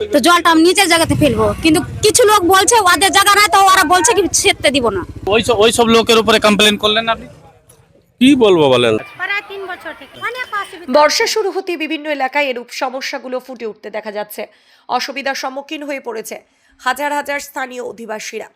তো জলটা আমি নিচের জায়গাতে ফেলবো, কিন্তু কিছু লোক বলছে ওদের জায়গা নাই, তো ওরা বলছে কি সেরতে দিব না। ওই সব লোকের উপরে কমপ্লেন করলেন আপনি? কি বলবো বলেন। প্রায় 3 বছর থেকে অনেক অসুবিধা। বর্ষা শুরু হতে বিভিন্ন এলাকায় এরূপ সমস্যাগুলো ফুটে উঠতে দেখা যাচ্ছে। অসুবিধার সম্মুখীন হয়ে পড়েছে হাজার হাজার স্থানীয় অধিবাসীরা।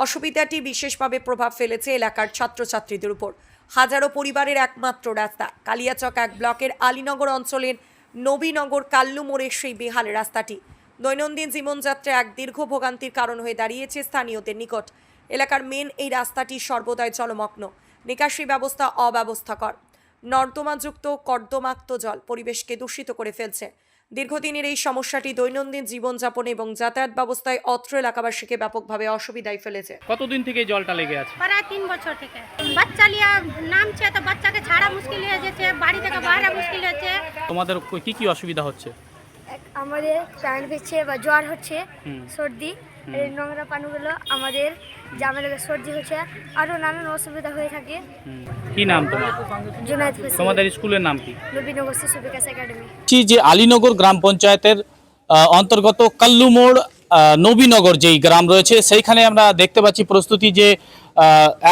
অসুবিধাটি বিশেষভাবে প্রভাব ফেলেছে এলাকার ছাত্রছাত্রীদের উপর। হাজারো পরিবারের একমাত্র রাস্তা কালিয়াচক 1 ব্লকের আলীনগর অঞ্চলের নবীনগর কাল্লু মোড়ের সেই বেহাল রাস্তাটি দৈনন্দিন জীবনযাত্রায় এক দীর্ঘ ভোগান্তির কারণ হয়ে দাঁড়িয়েছে স্থানীয়দের নিকট। এলাকার মেন এই রাস্তাটি সর্বদাই জলমগ্ন, নিকাশি ব্যবস্থা অব্যবস্থাকর, নর্দমাযুক্ত কর্দমাক্ত জল পরিবেশকে দূষিত করে ফেলছে। দীর্ঘদিনের এই সমস্যাটি দৈনন্দিন জীবনযাপন এবং যাতায়াত ব্যবস্থায় অত্র এলাকাবাসীকে ব্যাপকভাবে অসুবিধায় ফেলেছে। কতদিন থেকে এই জলটা লেগে আছে? প্রায় 3 বছর থেকে। বাচ্চা লিয়া নামছে তো বাচ্চাকে ছাড়া মুশকিল হয়ে যাচ্ছে, বাড়ি থেকে বাইরে মুশকিল হচ্ছে। তোমাদের কি কি অসুবিধা হচ্ছে? আমাদের প্যান্ট ভিজছে বা জ্বর হচ্ছে, সর্দি, এই নোংরা পানিগুলো আমাদের সর্দি হচ্ছে, আরও নানান অসুবিধা হয়ে থাকে। কি নাম তোমার? জুনায়েদ হোসেন। তোমাদের স্কুলের নাম কি? নবীনগর শিশু বিকাশ একাডেমি। যে আলীনগর গ্রাম পঞ্চায়েতের অন্তর্গত কাল্লুমোড় নবীনগর যেই গ্রাম রয়েছে সেইখানে আমরা দেখতে পাচ্ছি প্রস্তুতি যে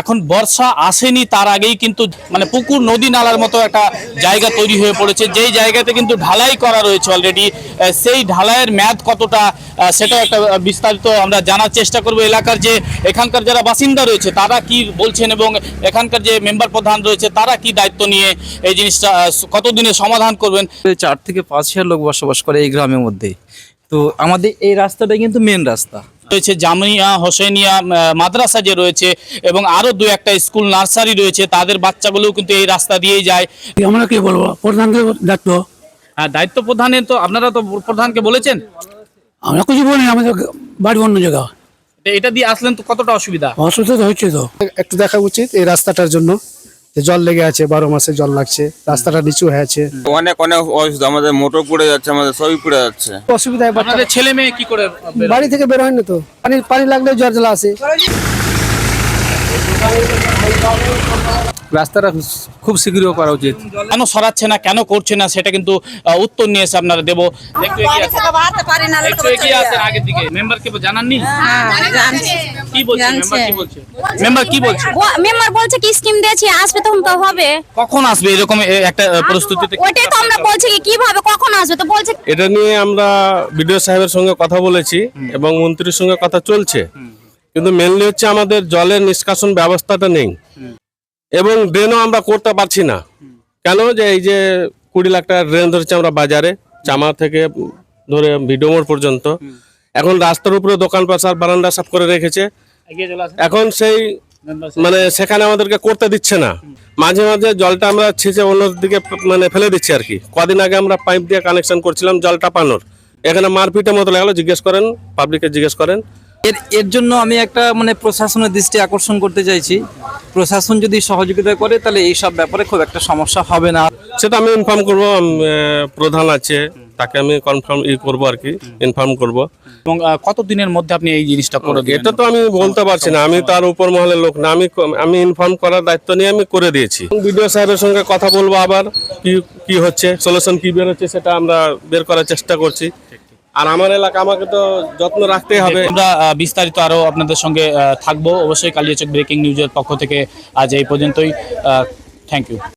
এখন বর্ষা আসেনি তার আগেই কিন্তু মানে পুকুর নদী নালার মতো একটা জায়গা তৈরি হয়ে পড়েছে, যেই জায়গাতে কিন্তু ঢালাই করা রয়েছে অলরেডি। সেই ঢালাইয়ের মেয়াদ কতটা সেটা একটা বিস্তারিত আমরা জানার চেষ্টা করব। এলাকার যে এখানকার যারা বাসিন্দা রয়েছে তারা কি বলছেন এবং এখানকার যে মেম্বার প্রধান রয়েছে তারা কি দায়িত্ব নিয়ে এই জিনিসটা কতদিনে সমাধান করবেন। 4 থেকে 5,000 লোক বসবাস করে এই গ্রামের মধ্যে। তো আমাদের এই রাস্তাটা কিন্তু মেন রাস্তা রয়েছে, জামিয়া হোসেনিয়া মাদ্রাসা যে রয়েছে এবং আরো 2-1টা স্কুল নার্সারি রয়েছে, তাদের বাচ্চাগুলোও কিন্তু এই রাস্তা দিয়েই যায়। আমরা কি বলবো, প্রধানকে দায়িত্ব। হ্যাঁ, দায়িত্ব প্রধানের তো আপনারা তো প্রধানকে বলেছেন? আমরা কিছু বলি, আমাদের বাড়ি অন্য জায়গা। এটা দিয়ে আসলেন তো কতটা অসুবিধা? অসুবিধা হচ্ছে তো। একটু দেখা উচিত এই রাস্তাটার জন্য, যে জল লেগে আছে, 12 মাসে জল লাগছে, রাস্তাটা নিচু হয়ে আছে, অনেক অসুবিধা, আমাদের মোটর পড়ে যাচ্ছে, আমাদের সবই পড়ে যাচ্ছে। অসুবিধায় আপনাদের ছেলে মেয়ে কি করে বাড়ি থেকে বের হয় না, তো পানি লাগলে জ্বর জ্বালা আসে। রাস্তাটা খুব শীঘ্র করা উচিত। কেন সরাচ্ছে না, কেন করছে না, সেটা কিন্তু উত্তর নিয়ে এসে আপনারা দেবো। একটু এগিয়ে আসেন আগের দিকে। মেম্বারকে জানাননি? কি বলছে মেম্বার? কি বলছে মেম্বার? কি বলছে মেম্বার? বলছে কি স্কিম দিয়েছি, আসবে তখন তো হবে। কখন আসবে এরকম একটা প্রস্তুতিতে? ওটাই তো আমরা বলছি কি কিভাবে কখন আসবে, তো বলছে এটা নিয়ে আমরা বিডিও সাহেবের সঙ্গে কথা বলেছি এবং মন্ত্রীর সঙ্গে কথা চলছে, কিন্তু মেনলি হচ্ছে আমাদের জলের নিষ্কাশন ব্যবস্থাটা নেই এবং ড্রেনও আমরা করতে পারছি না। কেন যে এই যে 20 লাখ টাকা ড্রেন ধরেছে আমরা বাজারে, চামা থেকে ধরে ভিডিও মোড় পর্যন্ত। এখন রাস্তার উপরে দোকান পাশার বারান্দা সাফ করে রেখেছে, এখন সেই মানে সেখানে আমাদেরকে করতে দিচ্ছে না। মাঝে মাঝে জলটা আমরা ছেঁচে অন্যদিকে মানে ফেলে দিচ্ছি আর কি। কদিন আগে আমরা পাইপ দিয়ে কানেকশন করছিলাম জলটা পানোর, এখানে মারপিটের মতো লাগলো। জিজ্ঞেস করেন, পাবলিককে জিজ্ঞেস করেন। এর জন্য আমি একটা মানে প্রশাসনের দৃষ্টি আকর্ষণ করতে চাইছি। প্রশাসন যদি সহযোগিতা করে তাহলে এই সব ব্যাপারে খুব একটা সমস্যা হবে না। সেটা আমি ইনফর্ম করবো, প্রধান আছে তাকে আমি কনফার্ম করবো আর কি, ইনফর্ম করবো। এবং কতদিনের মধ্যে আপনি এই জিনিসটা করে দেবেন? এটা তো আমি বলতে পারছি না, আমি তার উপর মহলের লোক না। আমি ইনফর্ম করার দায়িত্ব নিয়ে আমি করে দিয়েছি। বিডিও সাহেবের সঙ্গে কথা বলবো, আবার কি হচ্ছে, সলিউশন কি বের হচ্ছে সেটা আমরা বের করার চেষ্টা করছি। আর আমার এলাকা আমাকে তো যত্ন রাখতেই হবে। আমরা বিস্তারিত আরো আপনাদের সঙ্গে থাকবো অবশ্যই। কালিয়াচক ব্রেকিং নিউজের পক্ষ থেকে আজ এই পর্যন্তই। Thank you.